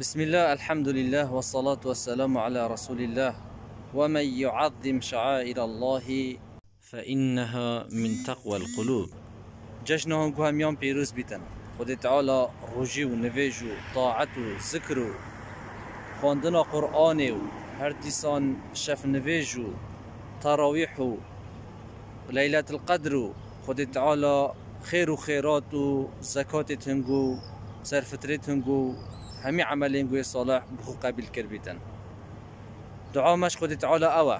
بسم الله، الحمد لله، والصلاة والسلام على رسول الله. ومن يعظم شعائر الله فإنها من تقوى القلوب. جشنهم همیان پیروز بیتن. خود تعالی روجی و نویج و طاعت و ذکر و خواندن قرآن و هر دیسان شف نویج و تراویح و لیلت القدر و خود تعالی خیر و خیرات و زکات تنگو سرفترت تنگو همي عملين قوي صلاح بخو قابل كربيتن دعاء مش خود تعالى أوا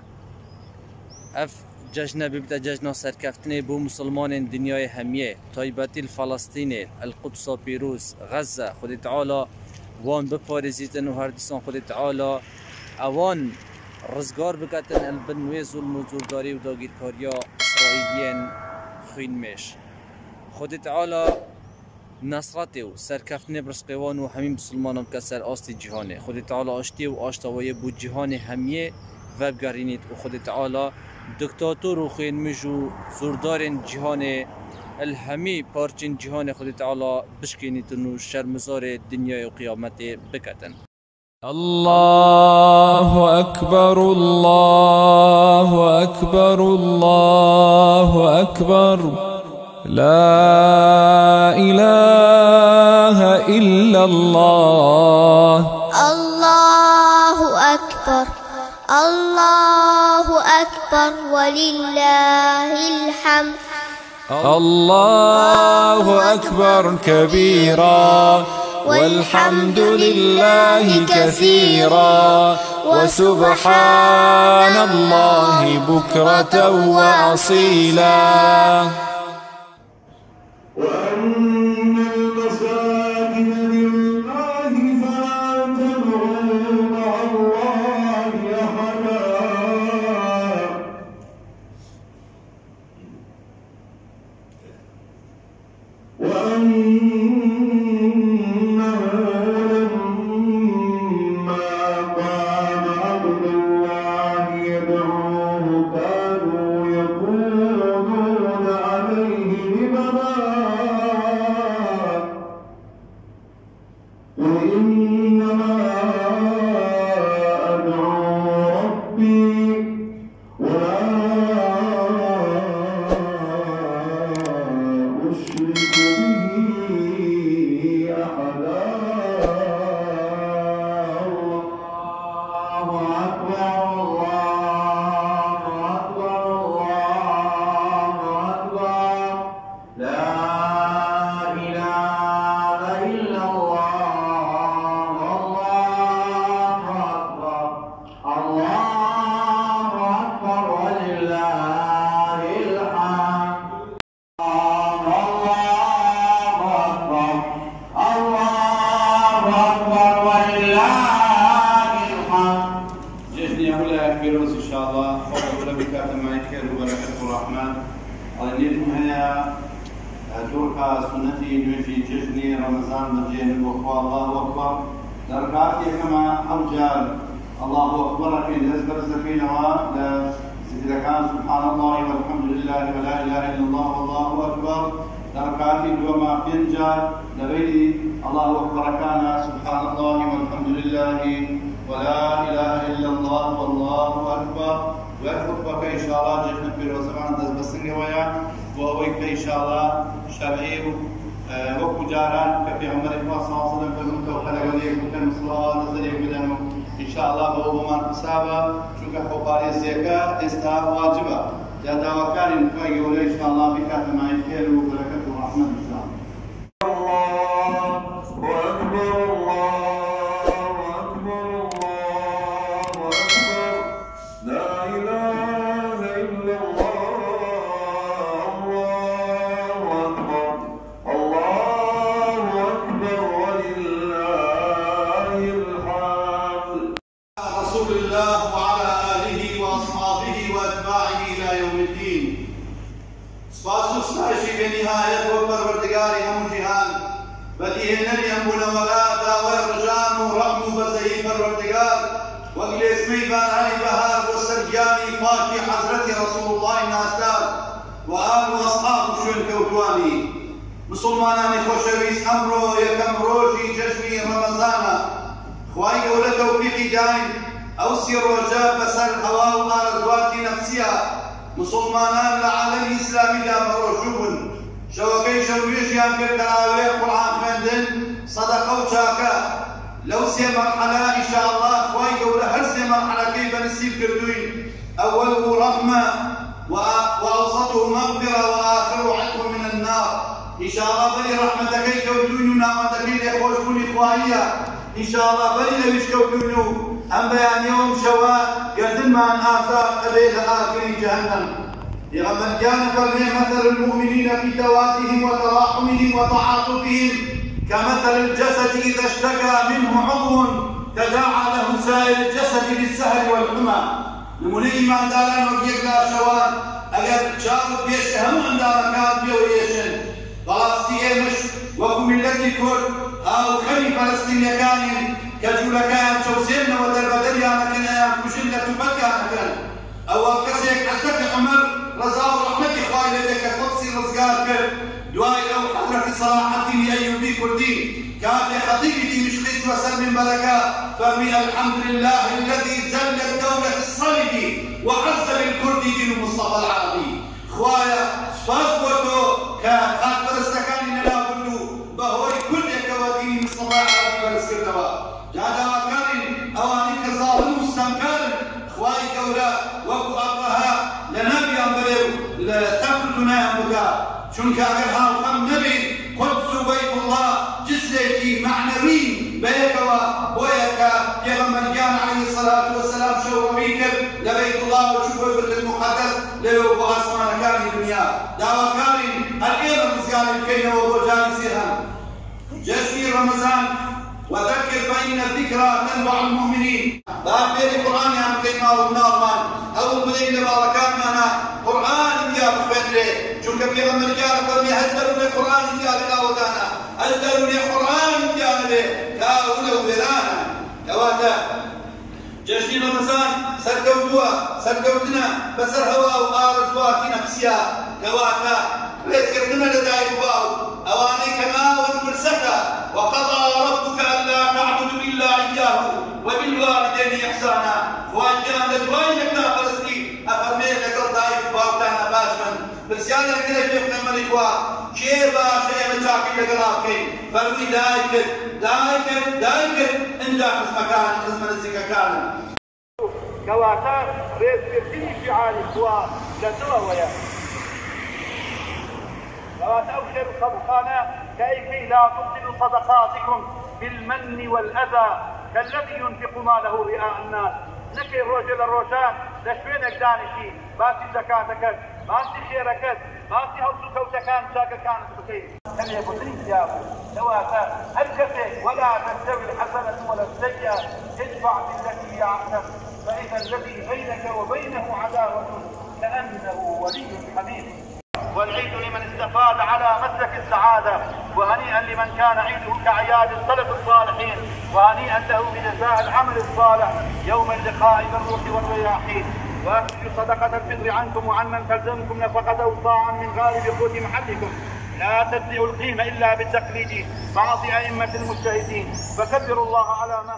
اف جشنا ببدا جشنا سركفتني بو مسلمان دنياي هميه طيبتي الفلسطيني القدس بيروز غزة خود تعالى وان بپارزيتن و هر ديسان خود تعالى اوان رزگار بكتن البنوي ظلم و زورداري و داگيركاريا اسرائيليين خوين مش خود تعالى نصرته و سرکفتن برسقوان و همین مسلمانان که سر آست جهانه خود تعالی آشتی و آشتاوی بود جهان همیه و بگرینید و خود تعالی دکتاتور و خینمج و زوردار جهان الهمی پارچین جهان خود تعالی بشکنید و شرمزار دنیای و قیامت بکتن. الله أكبر الله أكبر الله أكبر لا إله إلا الله. الله أكبر الله أكبر ولله الحمد. الله أكبر كبيرا والحمد لله كثيرا وسبحان الله بكرة وأصيلا. وأن المساجد لله فلا تدعوا مع الله أحدا وأنه لما قام عبد الله يدعوه كانوا يكونون عليه لبدا قل إنما أدعو ربي ولا أشرك به أحدا. الله أكبر الله أكبر الله أكبر لا إله إلا الله. الله أكبر الله أكبر ولله الحمد. الله أكبر الله أكبر ولله الحمد. جشني أولا بيروز إن شاء الله وأولا بكاتب معي خير وبركة الرحمن. أنيتم هنا دورك سنتي نوجي جشني رمضان مجين وخوا الله أكبر دركاتي كما أرجال الله أكبر في الأزبر زفينها إذا كان سبحان الله والحمد لله ولا إله إلا الله والله أكبر دركاتي دوما بينجال لغيري الله أكبر كان سبحان الله والحمد لله ولا إله إلا الله والله أكبر. وخطبك إن شاء الله جشن في الزمان دز بسنجة ويا وأويك إن شاء الله شرعي وكجاران كفي عمر الله صلى الله عليه وسلم فزمت وخلق وليك وكان صلاة نزليك بدنه إن شاء الله بهو بمان حسابه شوك خوباري الزكاة استاء واجبة يا دواكان نفاقي ولا إن شاء الله بكات معي خير وبركة ورحمة إن شاء الله. الله أكبر الله أكبر الله أكبر لا إله إلا الله. الله أكبر الله أكبر ولله الحمد. رسول الله وعلى آله وأصحابه وأتباعه إلى يوم الدين. سپاس و ستایشی بنهایت و پروردگاری همون جهان بدیهننی همون ولا داوی رجان و رحم و بزهی پروردگار و گلیسمی بارانی بهار و سرگیانی پاکی حضرت رسول الله ناستار و آل و اصحاب شون کوتوانی مسلمانانی خوشویست امرو یکم روشی جشنی رمضان خواهی گەورە تەوفیقی داین ئەو سی ڕۆژە بەسەر هەوا و ئارەزواتی نەفسیە مسلمانان لە عالەمی ئیسلامیدا بەڕۆژوو بوون. شەوەکەی شەو نوێژیان کرد تەراوێح، قورئان خوێندن، سەدەقە و چاکە. لەو سێ مەرحەلە ئینشاءالله خواهی گەورە هەر سێ مەرحەلەکەی بەنسیب کردوین. ئەوەله ڕەحمە وأوسطه مغفرة وآخره عتق من النار. إن شاء الله بلي رحمتك كوتونو نعمتك لخوش بني خواليا. إن شاء الله بلي لويش كوتونو أم بيان يوم شواء قدم مع آثار قبيل آخر جهنم. لمن كان فرمي مثل المؤمنين في توادهم وتراحمهم وتعاطفهم كمثل الجسد إذا اشتكى منه عضو تداعى له سائر الجسد بالسهر والحمى. نمونه ایمان داران وەک لا شەوان ئەگەر چاوت پێش هەموو ئەندامەکان پێوەیەشن. بەڕاستی ئێمەش وەکو میلەتی کورد هاوخەمی فەلەستینیەکانین کە جوولەکەیان چەوسێنەوە دەربەدەریانەکەن ئەیان کوژن لە توپەتیانەکەن. ئەوە کەسێک حەزرەتی عومەر ڕەزا و ڕەحمەتی خوای لێ بێت کە قودسی ڕزگار کرد دوای ئەو حەزرەتی سەلاحەدین ئەیوبی کوردی كان خطيبي دمشقي وسر من بركة فرمي الحمد لله الذي ذل الدولة الصلب وعز بالكرد دين المصطفى العربي. خوايا سباس بوتو كخاط برستكان لنا كله بهوي كل كوادين المصطفى العربي برسكتوا جادا وكارن اواني كظالم مستنكر. خواي كورا وكو ابها لنا بيامبريو لتفرتنا يمكا چونك اگر هاو خم نبي قدس بيت الله جزلتي معنوي بيكوا بويكا پیغمبريان عليه الصلاة والسلام شو بيكر لبيت الله وشوف البيت المقدس لو بأسمان كان الدنيا دعوة كارين الأيام الرزقان الكينة وبرجان سيرهم. جشن رمضان وذكر فإن الذكرى تنفع المؤمنين. بآخر القرآن يا مكينا والنارمان أول بدين لباركان معنا قرآن يا بخير چونك پیغمبريان فرمي هزلوا القرآن يا بلاودانا هزلوا القرآن يا به كاولا وبرانا كواتا. جشن رمضان سرقوتنا بسر هوا وآرزوات نفسيا كواتا رزقنا لداي واو أواني كما والمرسكة وقضى ربك ألا تعبدوا إلا إياه وبالوالدين إحسانا. وأجان لدواي لكنا فلسطين أفرمي لك الضايف باوتانا باشمن برسيانا كده شيخنا ملكوا كيف باشا متاكي لقراكي فرمي دايكر انجا خزم مكان خزم نزيك كان كواتا ريز كرتيني شعالي كوا لتوا ويا كواتا أبشر صدقانا كي لا تبطلوا صدقاتكم بالمن والأذى كالذي ينفق ماله رئاء الناس. نكي الرجل الروشان لشوينك دانشي باسي زكاتك باسي خيرك باسي هوسك وتكان شاك كانت بخير. كم يقولين يا سواء الكفي ولا تستوي الحسنة ولا السيئة ادفع بالتي هي أحسن فإذا الذي بينك وبينه عداوة كأنه ولي حميم. والعيد لمن استفاد على مسلك السعادة وهنيئا لمن كان عيده كعياد السلف الصالحين وهنيئا له بجزاء العمل الصالح يوم اللقاء بالروح والرياحين. وأخرجوا صدقة الفطر عنكم وعمن تلزمكم نفقة صاعا من غالب قوت محلكم. لا تتبعوا القيمة إلا بالتقليد بعض أئمة المجتهدين فكبروا الله على ما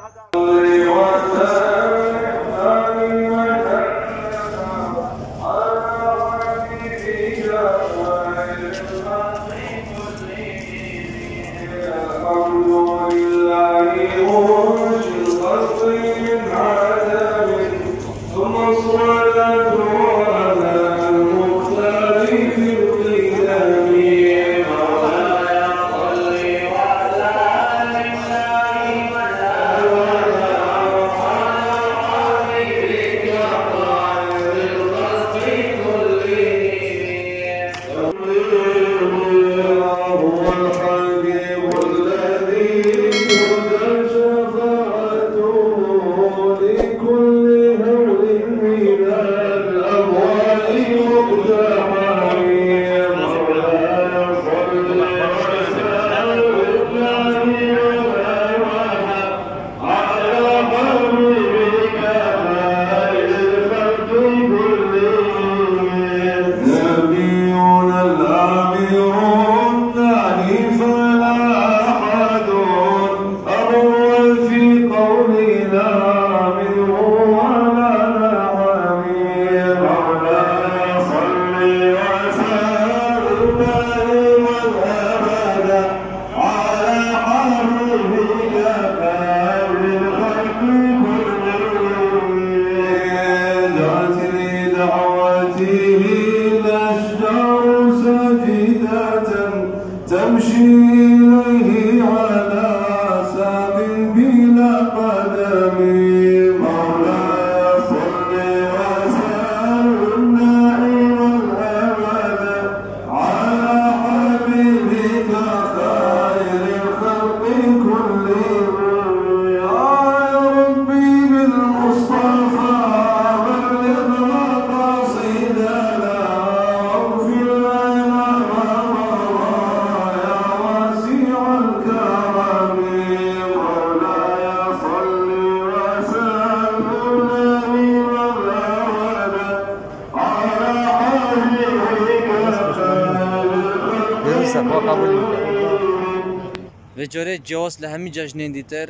و جاره جواز لهمی جشنین دیتر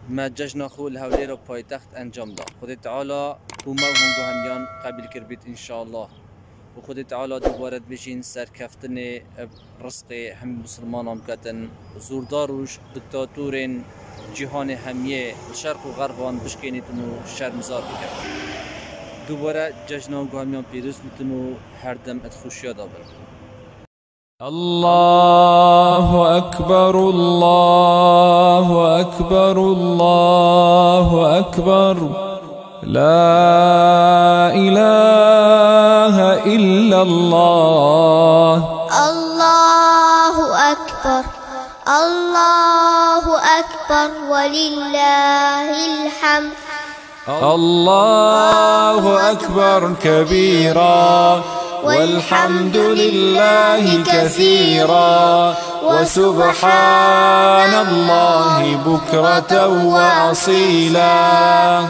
ما جشن خو الهولی رو پایتخت انجام داد. خود تعالی بوما و هنگو همیان قبیل کربید انشاءالله و خود تعالی دوباره بشین سرکفتن رزق هم مسلمان هم کتن زورداروش دکتاتورین جهان همیه شرق و غربان بشکنیتن و شرمزار بکرد. دوباره جشن هنگو همیان پیروز بیتن و هر دم اتخوشیا دابر. الله أكبر الله أكبر الله أكبر لا إله إلا الله. الله أكبر الله أكبر ولله الحمد. الله أكبر كبيرا والحمد لله كثيرا وسبحان الله بكرة وأصيلا.